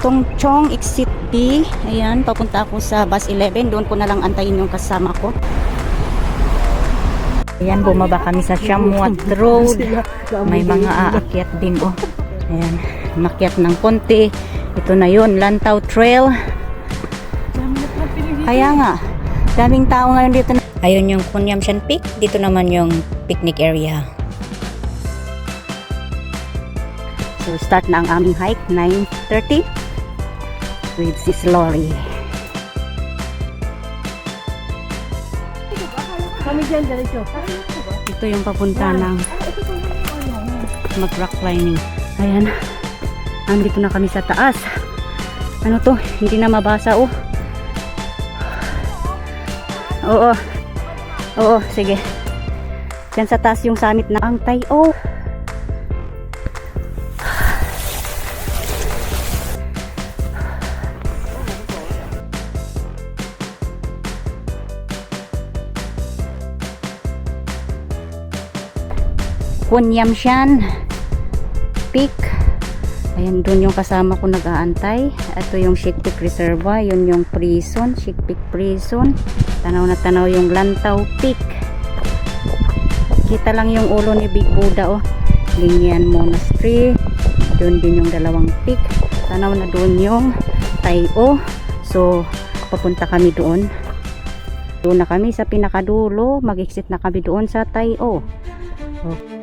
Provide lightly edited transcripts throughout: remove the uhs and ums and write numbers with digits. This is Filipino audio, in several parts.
Tong Chong Exit B. Ayan, papunta ako sa bus 11. Doon ko na lang antayin yung kasama ko. Ayan, bumaba kami sa Shamuat Road. May mga aakyat din, oh. Ayan, makyat ng konti. Ito na yun, Lantaw Trail. Kaya nga, daming tao ngayon dito. Ayun yung Kunyamshan Peak. Dito naman yung picnic area. So, start na ang aming hike, 9:30 with Sis Lori. Kami dyan, diretso. Ito yung papunta ng mag-rock climbing. Ayan. Andito na kami sa taas. Ano to? Hindi na mabasa, oh. Oo. Oo, sige. Diyan sa taas yung summit na ang Tayo. Kunyamshan Peak. Ayan, doon yung kasama ko nag-aantay. Ito yung Shik Peak Reservoir. Yun yung prison, Shik Peak Prison. Tanaw na tanaw yung Lantaw Peak. Kita lang yung ulo ni Big Buddha, oh. Lingyan Monastery. Doon din yung dalawang peak. Tanaw na doon yung Tayo. So, papunta kami doon. Doon na kami sa pinakadulo. Mag-exit na kami doon sa Tayo. Okay.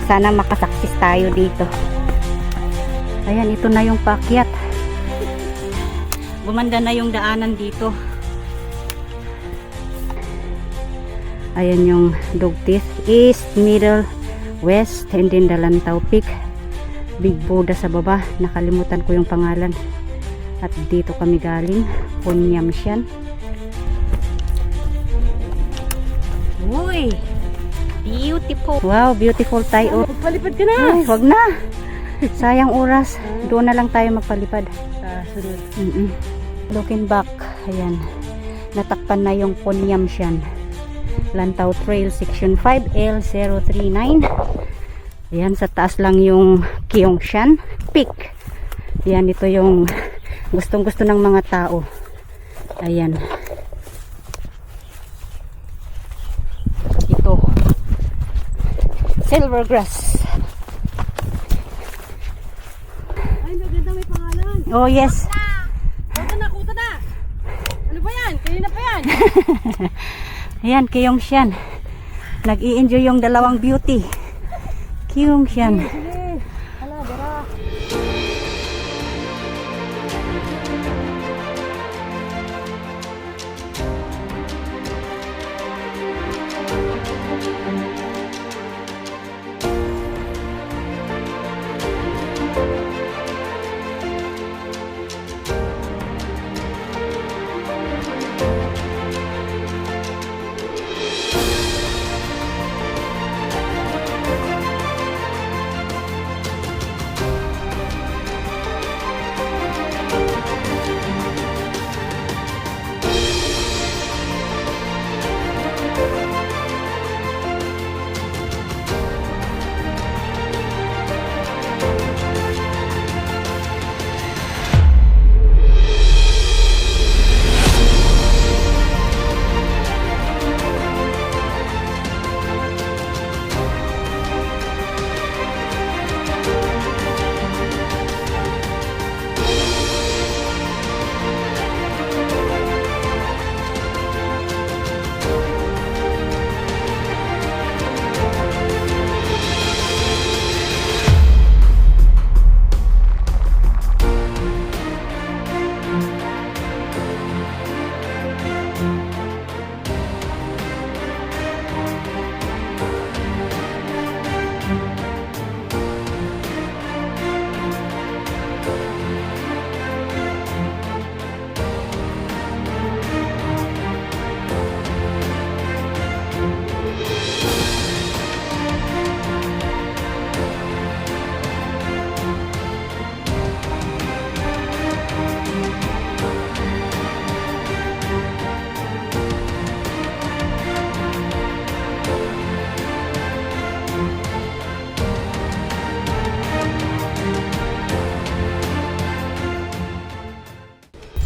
Sana makasaksis tayo dito. Ayan, ito na yung paakyat. Gumanda na yung daanan dito. Ayan yung Dugtith, east, middle, west, and then Dalantaw Peak. Big Buddha sa baba, nakalimutan ko yung pangalan. At dito kami galing, Punyamsian. Uy, beautiful. Wow, beautiful tayo. Magpalipad ka na. Ay, wag na. Sayang oras. Doon na lang tayo magpalipad. Sa sunod. Looking back, ayan. Natakpan na yung Punyamsian. Lantaw Trail Section 5 L039. Ayan, sa taas lang yung Kyongshan Peak. Ayan, ito yung gustong-gusto ng mga tao. Ayan. Ito. Silvergrass. Ay, maganda, may pangalan. Oh, yes. Kuta na, kuta na. Ano ba yan? Kanina pa yan. Ayan, Kyongshan. Nag-i-enjoy yung dalawang beauty. Kyongshan. Sige. Hala, dara.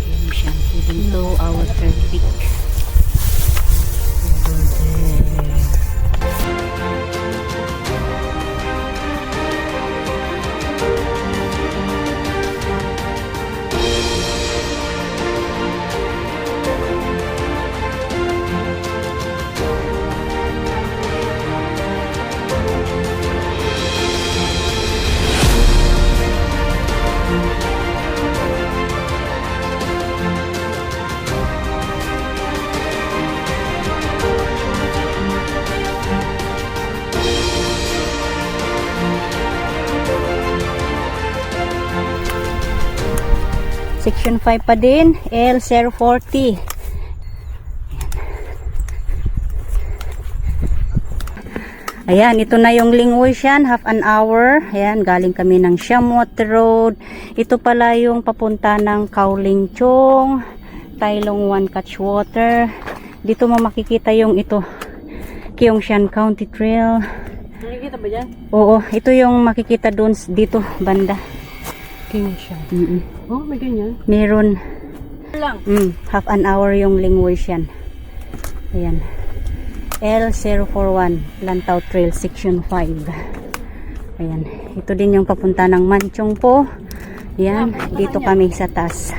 Kyongshan. Heading to our third peak. Section 5 pa din, L040. Ayan, ito na yung Lingwishan, half an hour. Ayan, galing kami ng Shamwat Road. Ito pala yung papunta ng Kaolingchong, Tailongwan Catchwater. Dito mo makikita yung ito, Kyongshan County Trail. Nakikita ba dyan? Oo, ito yung makikita doon dito, banda. Kyongshan. Oh, may ganyan. Meron. Lang. Half an hour yung Lingwishan. Ayan. L041 Lantaw Trail Section 5. Ayan. Ito din yung papunta ng Manchong po. Ayan. Dito kami sa taas.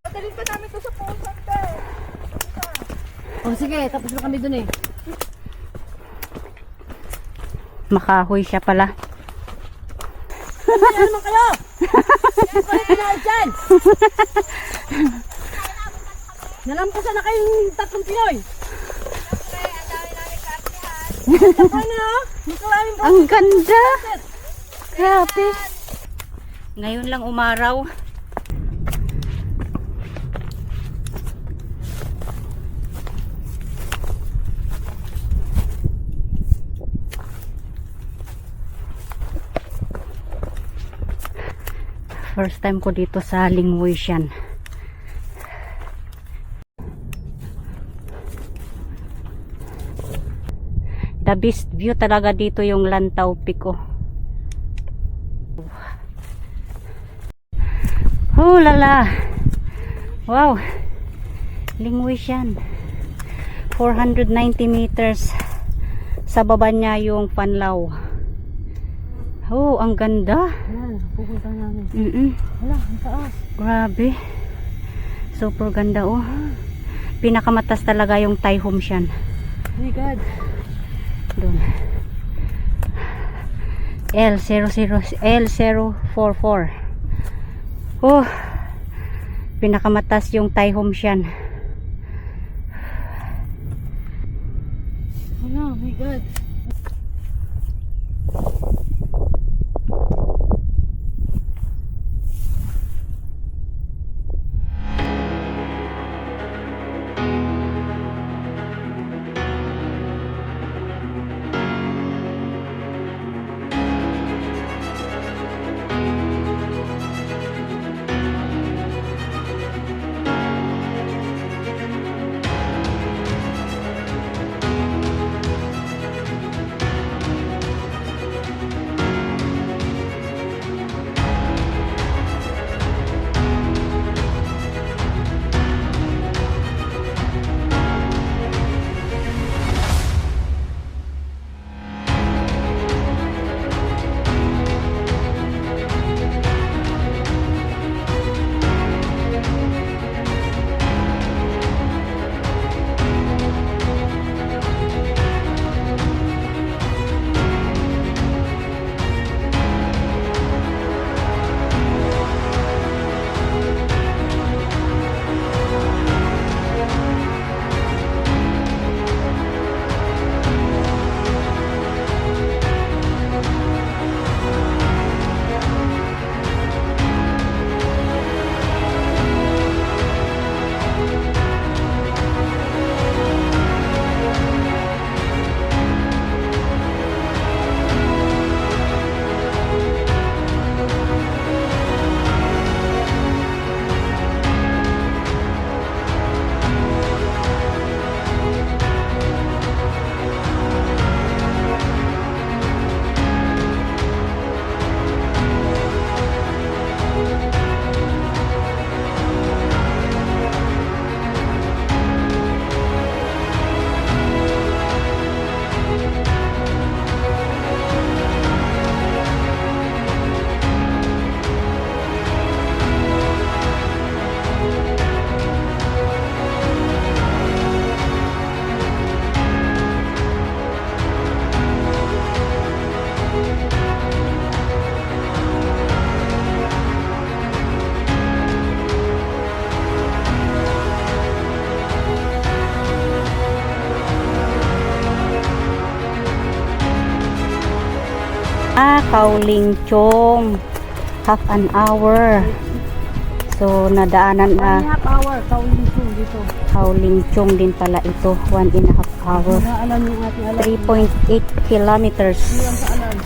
Patalit pa namin ito sa pusat eh. Oh, sige. Tapos na kami dun eh. Makahoy siya pala. Ano naman kayo? Yan ko na dyan. ganda. Grabe. Ngayon lang umaraw. First time ko dito sa Lingwishan. The best view talaga dito yung Lantaw Peak oh. Oh lala. Wow. Lingwishan. 490 meters. Sa baba niya yung Panlaw. Oh, ang ganda. Yan, pupunta namin. Hala, ang taas. Grabe. Super ganda oh. Pinakamatas talaga yung Taihomshan. Oh my God. Doon. L044. Oh. Pinakamatas yung Taihomshan. Oh my God. Kaoling Chong. Half an hour. So, nadaanan na 1.5 hour, Kaoling Chong dito. Kaoling Chong din pala ito. 1.5 hour. Naalam yung ating alam. 3.8 kilometers. Iwan sa alam.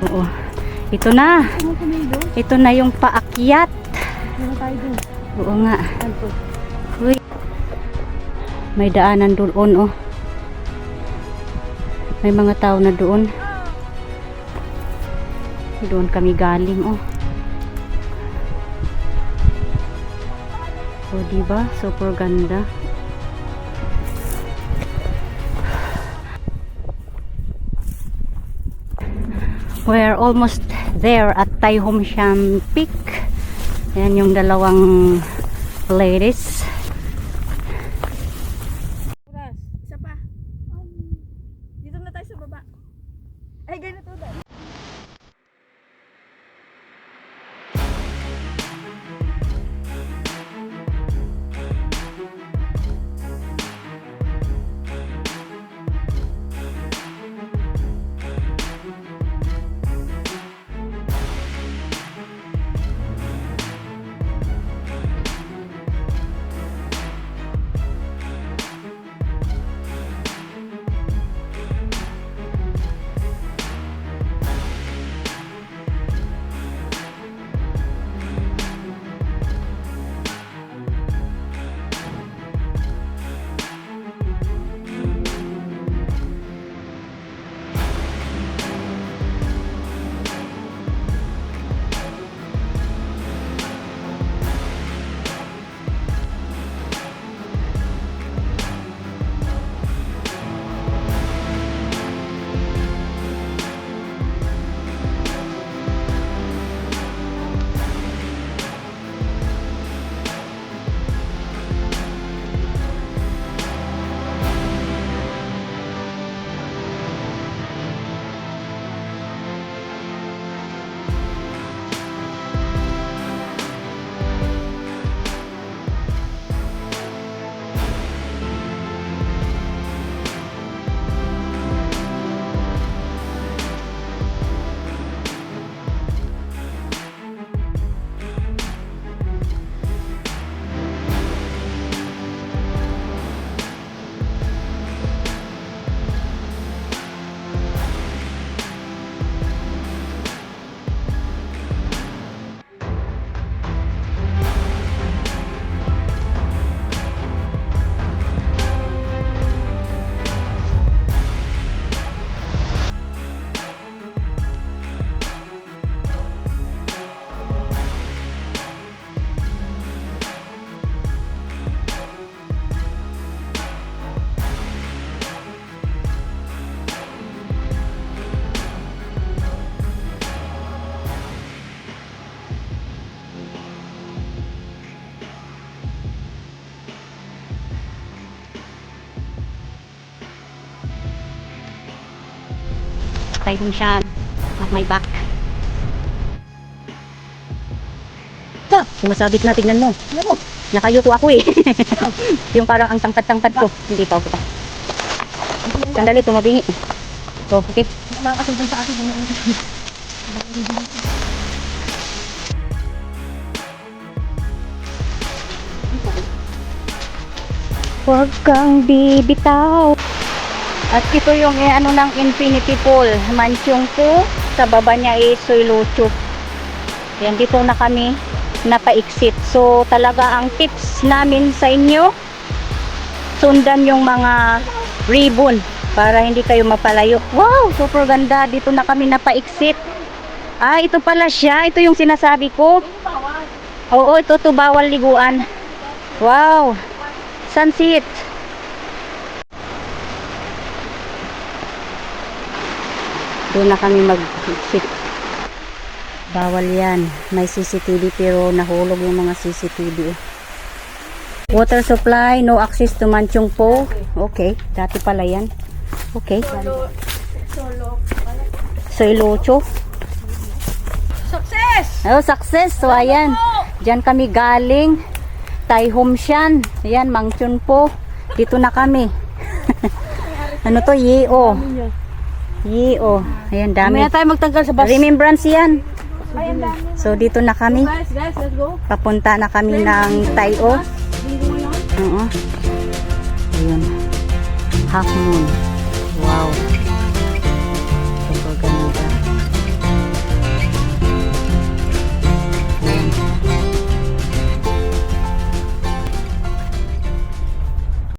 Oo. Ito na. Ito na yung paakyat. Ano tayo dun? Oo nga. Ano? Uy. May daanan doon oh. May mga tao na doon. Doon kami galing oh. O diba? Super ganda. We're almost there at Taihomshan Peak. Ayan yung dalawang ladies. Oras. Isa pa. Dito na tayo sa baba. Ay, ganito dahil. tayo siya. At my back. Ta, sumasabit na, tingnan mo. Nakayuko ako eh. Yung parang ang tangkad-tangkad ko. Hindi pa ako pa. Sandali, tumabingi. So, okay. Makakasundan sa akin. Huwag kang bibitaw. At ito yung ano ng Infinity Pool. Mansyong po. Sa baba niya is Soilucho. Yan, dito na kami napa-exit. So, talaga ang tips namin sa inyo, sundan yung mga ribbon para hindi kayo mapalayo. Wow, super ganda. Dito na kami napa-exit. Ah, ito pala siya. Ito yung sinasabi ko. Oo, ito to bawal liguan. Wow. Sunset. Doon na kami mag-exit. Bawal yan. May CCTV pero nahulog yung mga CCTV. Water supply, no access to Manchong Po. Okay, dati pala yan. Okay. Soilucho. Success! Oh, success. So, ayan. Diyan kami galing. Tai Hom Shan. Ayan, Manchong Po. Dito na kami. Ano to? Yeo. Yeo. Ayan, dami. Mamaya tayo magtanggal sa bus. Remembrance yan. So, dito na kami. Guys, let's go. Papunta na kami ng Tayo. Oo. Ayun. Half moon. Wow.